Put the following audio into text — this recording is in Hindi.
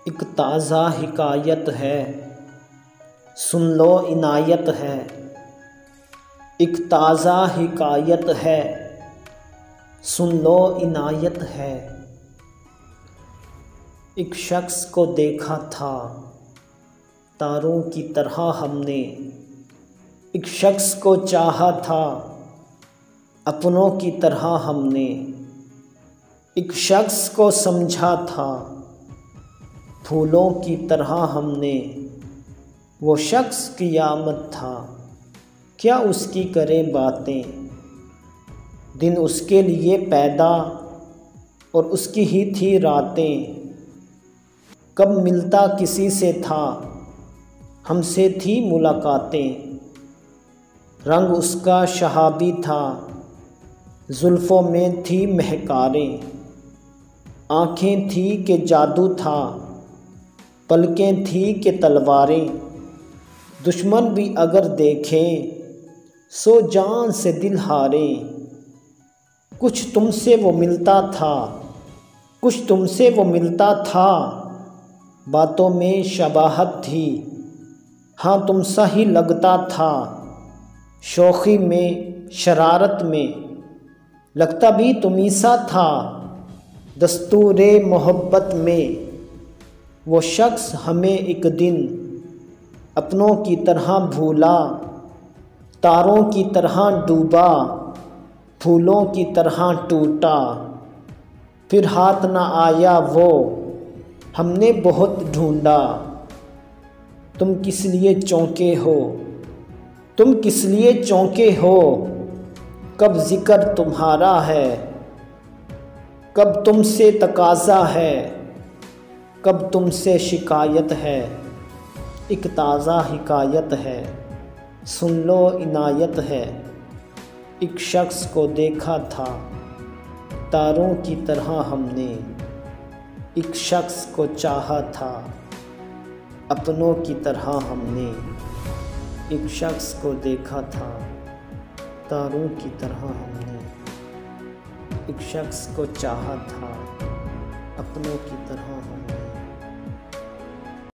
एक ताज़ा हिकायत है, सुन लो इनायत है। एक ताज़ा हिकायत है, सुन लो इनायत है। एक शख्स को देखा था तारों की तरह हमने, एक शख्स को चाहा था अपनों की तरह हमने, एक शख्स को समझा था फूलों की तरह हमने। वो शख्स क़ियामत था, क्या उसकी करें बातें। दिन उसके लिए पैदा और उसकी ही थी रातें। कब मिलता किसी से था, हमसे थी मुलाकातें। रंग उसका शहाबी था, जुल्फ़ों में थी महकारें। आँखें थी कि जादू था, पलकें थी कि तलवारें। दुश्मन भी अगर देखें सो जान से दिल हारें। कुछ तुमसे वो मिलता था, कुछ तुमसे वो मिलता था। बातों में शबाहत थी, हाँ तुम सा ही लगता था। शौख़ी में शरारत में लगता भी तुम्ही सा था। दस्तूरे मोहब्बत में वो शख्स हमें एक दिन अपनों की तरह भूला। तारों की तरह डूबा, फूलों की तरह टूटा। फिर हाथ न आया वो, हमने बहुत ढूंढा। तुम किस लिए चौंके हो, तुम किस लिए चौंके हो। कब ज़िक्र तुम्हारा है, कब तुमसे तकाज़ा है, कब तुमसे शिकायत है। एक ताज़ा हिकायत है, सुन लो इनायत है। एक शख्स को देखा था तारों की तरह हमने, एक शख्स को चाहा था अपनों की तरह हमने। एक शख्स को देखा था तारों की तरह हमने, एक शख्स को चाहा था अपनों की तरह हमने।